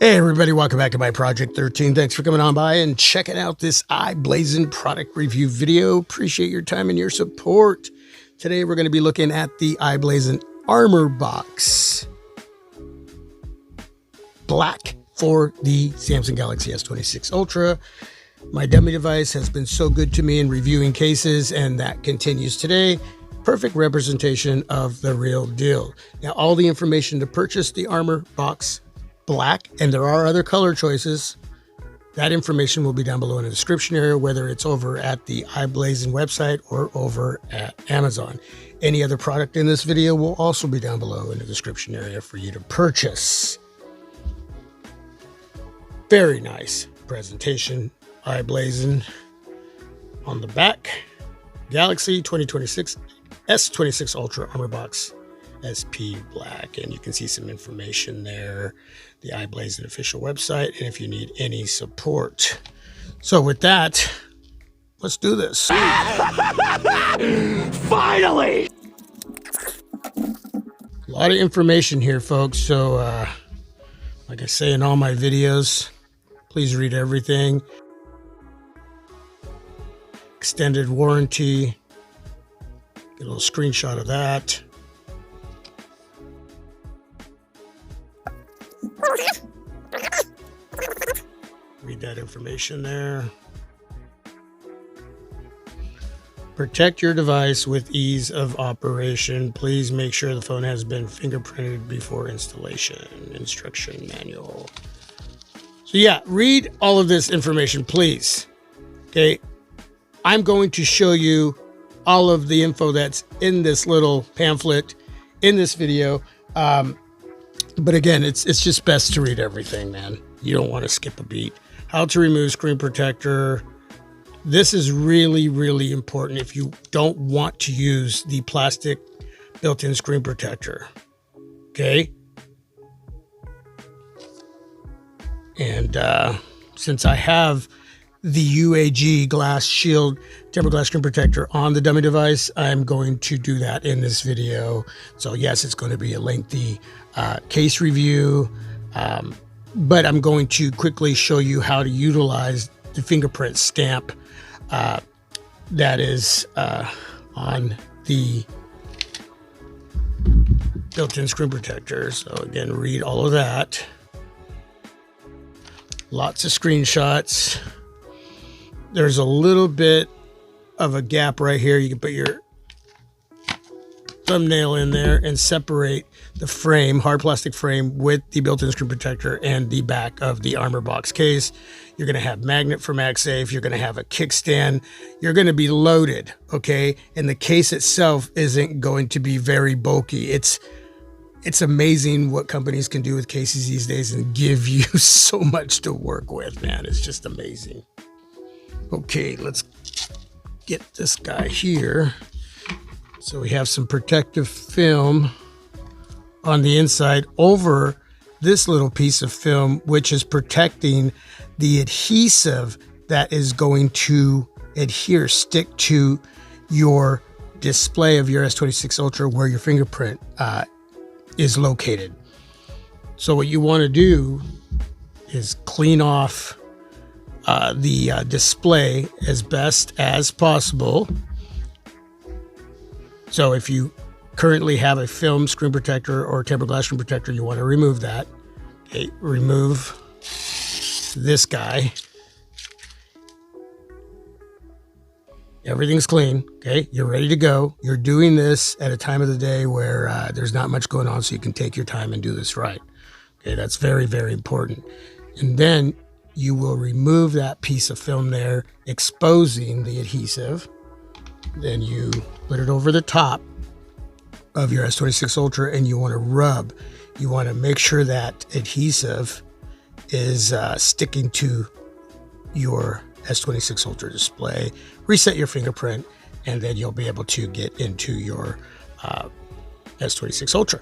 Hey everybody, welcome back to my Project 13. Thanks for coming on by and checking out this IBlason product review video. Appreciate your time and your support. Today we're going to be looking at the IBlason ArmorBox Black for the Samsung Galaxy S26 Ultra. My dummy device has been so good to me in reviewing cases, and that continues today. Perfect representation of the real deal. Now, all the information to purchase the ArmorBox Black, and there are other color choices, that information will be down below in the description area, whether it's over at the IBlason website or over at Amazon. Any other product in this video will also be down below in the description area for you to purchase. Very nice presentation. IBlason on the back. Galaxy 2026 S26 Ultra ArmorBox SP Black, and you can see some information there, the IBlason official website, and if you need any support. So with that, let's do this. Finally! A lot of information here, folks. So like I say in all my videos, please read everything. Extended warranty. Get a little screenshot of that. Read that information there. Protect your device with ease of operation. Please make sure the phone has been fingerprinted before installation. Instruction manual. So yeah, read all of this information, please. Okay, I'm going to show you all of the info that's in this little pamphlet in this video. But again, it's just best to read everything, man. You don't want to skip a beat. How to remove screen protector. This is really, really important if you don't want to use the plastic built-in screen protector. Okay. And since I have the UAG glass shield tempered glass screen protector on the dummy device, I'm going to do that in this video. So yes, it's going to be a lengthy case review, but I'm going to quickly show you how to utilize the fingerprint stamp that is on the built-in screen protector. So again, read all of that. Lots of screenshots. There's a little bit of a gap right here. You can put your thumbnail in there and separate the frame, hard plastic frame, with the built-in screen protector and the back of the ArmorBox case. You're going to have magnet for MagSafe. You're going to have a kickstand. You're going to be loaded, okay? And the case itself isn't going to be very bulky. It's amazing what companies can do with cases these days and give you so much to work with, man. It's just amazing. Okay, let's get this guy here. So we have some protective film on the inside over this little piece of film, which is protecting the adhesive that is going to stick to your display of your S26 Ultra where your fingerprint is located. So what you want to do is clean off the display as best as possible. So if you currently have a film screen protector or tempered glass screen protector, you want to remove that. Okay, remove this guy. Everything's clean. Okay, you're ready to go. You're doing this at a time of the day where there's not much going on, so you can take your time and do this right. Okay, that's very, very important. And then you will remove that piece of film there, exposing the adhesive. Then you put it over the top of your S26 Ultra, and you want to rub. You want to make sure that adhesive is sticking to your S26 Ultra display. Reset your fingerprint, and then you'll be able to get into your S26 Ultra.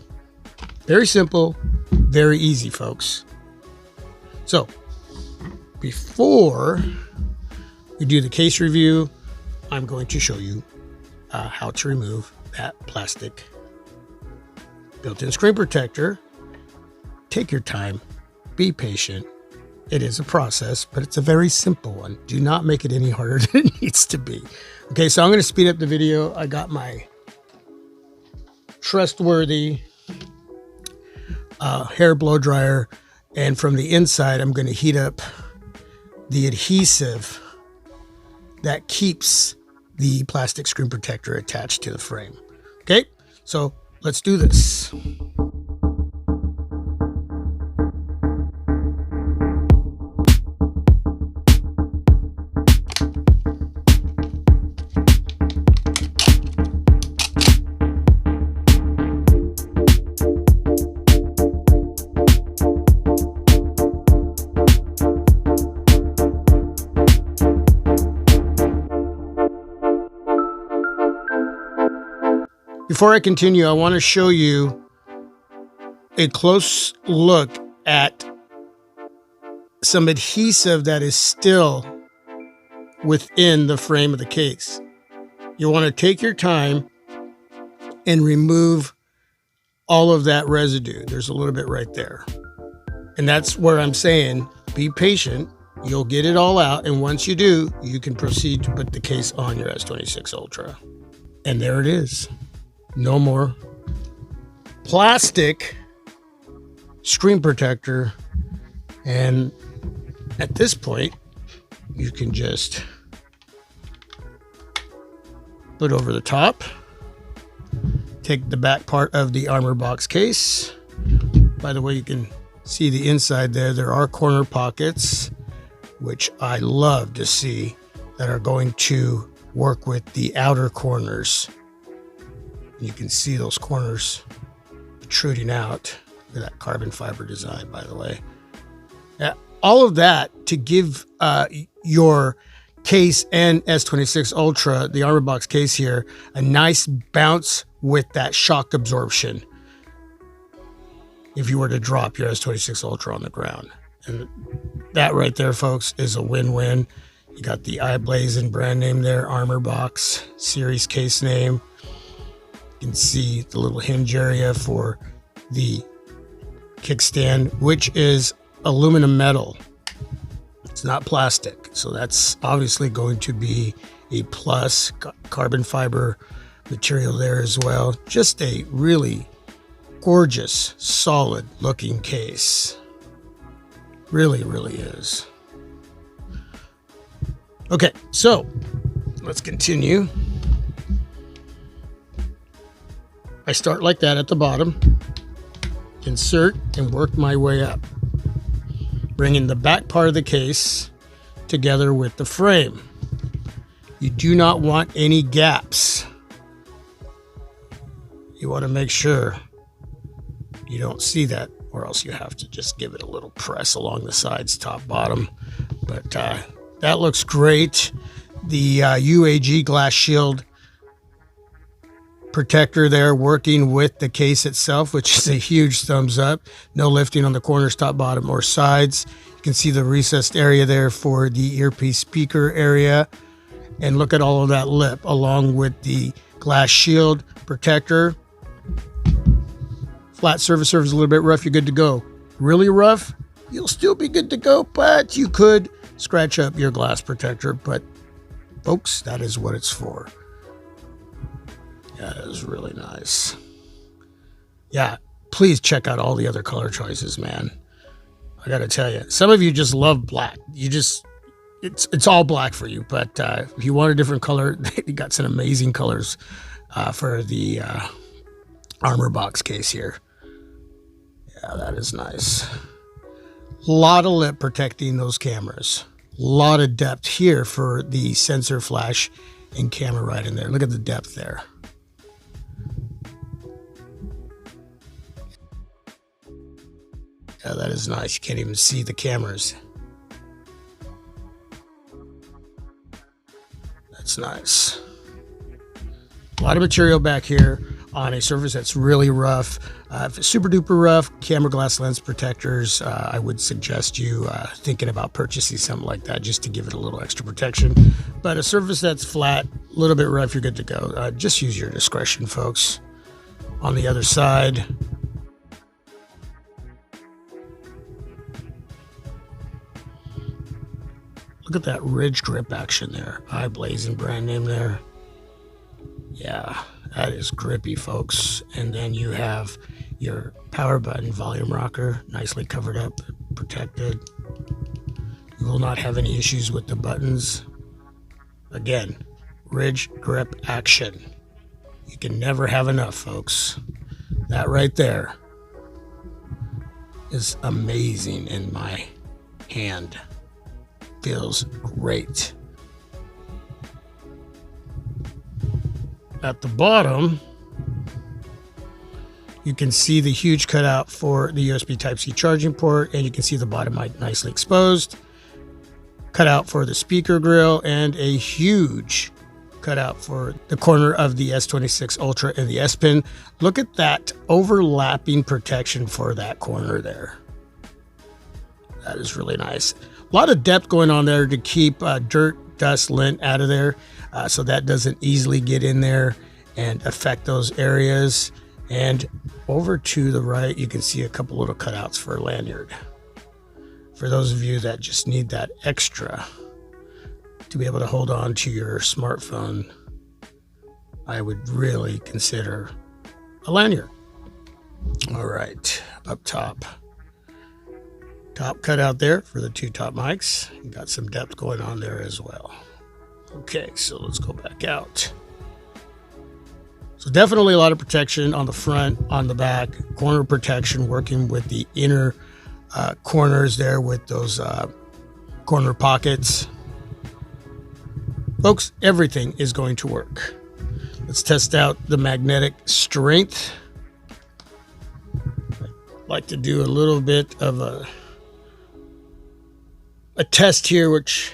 Very simple, very easy, folks. So before we do the case review, I'm going to show you how to remove that plastic built-in screen protector. Take your time, be patient. It is a process, but it's a very simple one. Do not make it any harder than it needs to be. Okay, so I'm going to speed up the video. I got my trustworthy hair blow dryer, and from the inside I'm going to heat up the adhesive that keeps the plastic screen protector attached to the frame. Okay, so let's do this. Before I continue, I want to show you a close look at some adhesive that is still within the frame of the case. You want to take your time and remove all of that residue. There's a little bit right there. And that's where I'm saying, be patient. You'll get it all out. And once you do, you can proceed to put the case on your S26 Ultra. And there it is. No more plastic screen protector. And at this point, you can just put over the top, take the back part of the ArmorBox case. By the way, you can see the inside there. There are corner pockets, which I love to see, that are going to work with the outer corners. You can see those corners protruding out. Look at that carbon fiber design, by the way. All of that to give your case and S26 Ultra, the ArmorBox case here, a nice bounce with that shock absorption if you were to drop your S26 Ultra on the ground. And that right there, folks, is a win-win. You got the IBlason brand name there, ArmorBox series case name. You can see the little hinge area for the kickstand, which is aluminum metal. It's not plastic, so that's obviously going to be a plus. Carbon fiber material there as well. Just a really gorgeous, solid looking case. Really, really is. Okay, so let's continue. I start like that at the bottom, insert, and work my way up, bringing the back part of the case together with the frame. You do not want any gaps. You want to make sure you don't see that, or else you have to just give it a little press along the sides, top, bottom. But that looks great. The UAG glass shield protector there working with the case itself, which is a huge thumbs up. No lifting on the corners, top, bottom, or sides. You can see the recessed area there for the earpiece speaker area. And look at all of that lip along with the glass shield protector. Flat surface is a little bit rough, you're good to go. Really rough, you'll still be good to go, but you could scratch up your glass protector. But folks, that is what it's for. Yeah, that is really nice. Yeah, please check out all the other color choices, man. I gotta tell you, some of you just love black. You just, it's all black for you. But if you want a different color, they got some amazing colors for the ArmorBox case here. Yeah, that is nice. A lot of lip protecting those cameras. A lot of depth here for the sensor flash and camera right in there. Look at the depth there. Yeah, that is nice. You can't even see the cameras. That's nice. A lot of material back here on a surface that's really rough. If it's super duper rough, camera glass lens protectors, I would suggest you thinking about purchasing something like that just to give it a little extra protection. But a surface that's flat, a little bit rough, you're good to go. Just use your discretion, folks. On the other side, Look at that ridge grip action there. IBlason brand name there. Yeah, that is grippy, folks. And then you have your power button volume rocker, nicely covered up, protected. You will not have any issues with the buttons. Again, ridge grip action. You can never have enough, folks. That right there is amazing in my hand. Feels great. At the bottom, you can see the huge cutout for the USB Type-C charging port, and you can see the bottom mic nicely exposed. Cutout for the speaker grill, and a huge cutout for the corner of the S26 Ultra and the S Pen. Look at that overlapping protection for that corner there. That is really nice. A lot of depth going on there to keep dirt, dust, lint out of there, so that doesn't easily get in there and affect those areas. And over to the right, you can see a couple little cutouts for a lanyard. For those of you that just need that extra to be able to hold on to your smartphone, I would really consider a lanyard. All right, up top. Top cutout there for the two top mics. You got some depth going on there as well. Okay, so let's go back out. So definitely a lot of protection on the front, on the back, corner protection, working with the inner corners there with those corner pockets. Folks, everything is going to work. Let's test out the magnetic strength. I'd like to do a little bit of a test here, which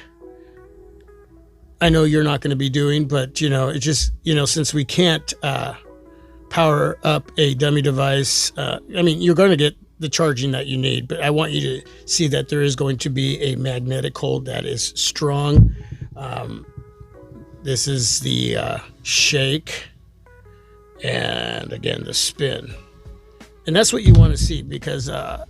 I know you're not going to be doing, but it just, since we can't power up a dummy device, I mean, you're going to get the charging that you need, but I want you to see that there is going to be a magnetic hold that is strong. This is the shake, and again, the spin. And that's what you want to see, because a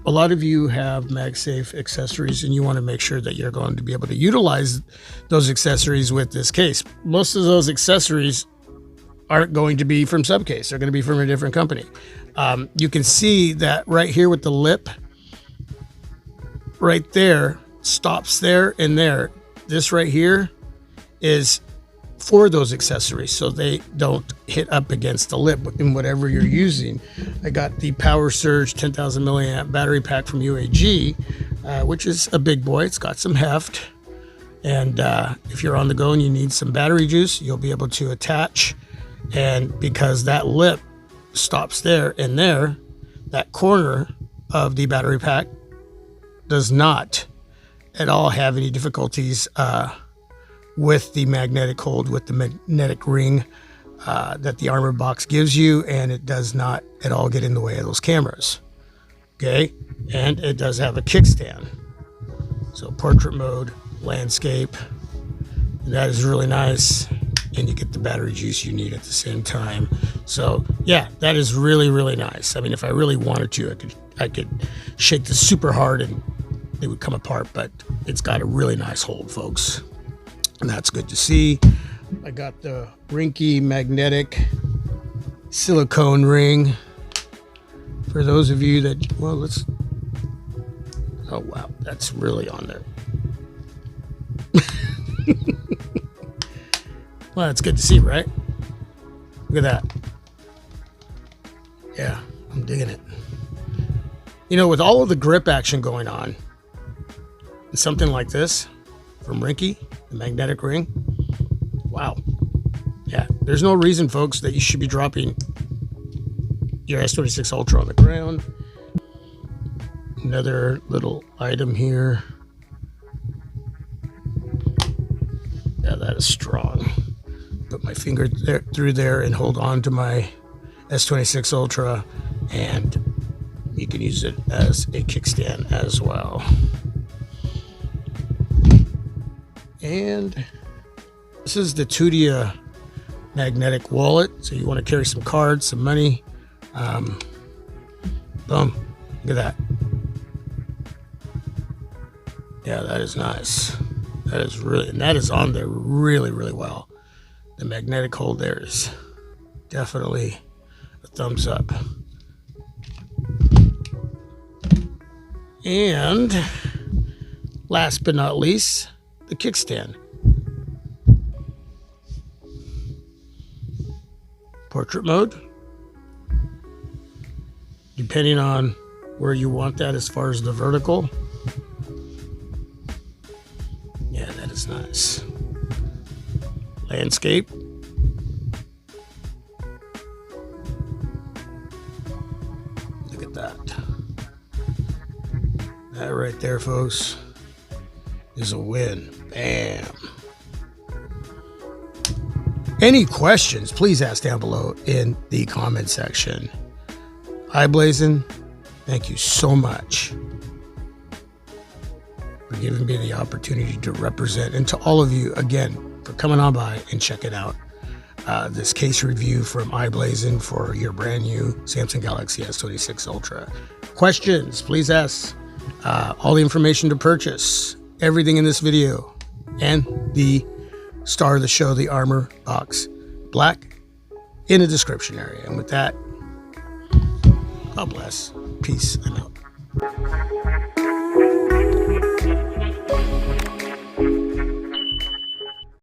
lot of you have MagSafe accessories, and you want to make sure that you're going to be able to utilize those accessories with this case. Most of those accessories aren't going to be from Subcase. They're going to be from a different company. You can see that right here with the lip, right there, stops there and there. This right here is for those accessories, so they don't hit up against the lip in whatever you're using. I got the Power Surge 10,000 milliamp battery pack from UAG, which is a big boy. It's got some heft, and if you're on the go and you need some battery juice, you'll be able to attach. And because that lip stops there and there, that corner of the battery pack does not at all have any difficulties with the magnetic hold, with the magnetic ring that the ArmorBox gives you, and it does not at all get in the way of those cameras. Okay, and it does have a kickstand, so portrait mode, landscape, and that is really nice, and you get the battery juice you need at the same time. So yeah, that is really, really nice. I mean, if I really wanted to, I could shake this super hard and they would come apart, but it's got a really nice hold, folks. And that's good to see. I got the Rinky magnetic silicone ring. For those of you that, well, let's, oh wow, that's really on there. Well, that's good to see, right? Look at that. Yeah, I'm digging it. With all of the grip action going on, and something like this from Rinky, the magnetic ring, wow. Yeah, there's no reason, folks, that you should be dropping your S26 Ultra on the ground. Another little item here. Yeah, that is strong. Put my finger through there and hold on to my S26 Ultra, and you can use it as a kickstand as well. And this is the Tudia magnetic wallet, so you want to carry some cards, some money. Boom, look at that. Yeah, that is nice. That is really, and that is on there really, really well. The magnetic hold there is definitely a thumbs up. And last but not least, the kickstand. Portrait mode. Depending on where you want that as far as the vertical. Yeah, that is nice. Landscape. Look at that. That right there, folks, is a win. Bam. Any questions, please ask down below in the comment section. IBlason, thank you so much for giving me the opportunity to represent, and to all of you, again, for coming on by and checking out this case review from IBlason for your brand new Samsung Galaxy S26 Ultra. Questions, please ask. All the information to purchase, everything in this video, and the star of the show, the ArmorBox Black, in the description area. And with that, God bless. Peace. I'm out.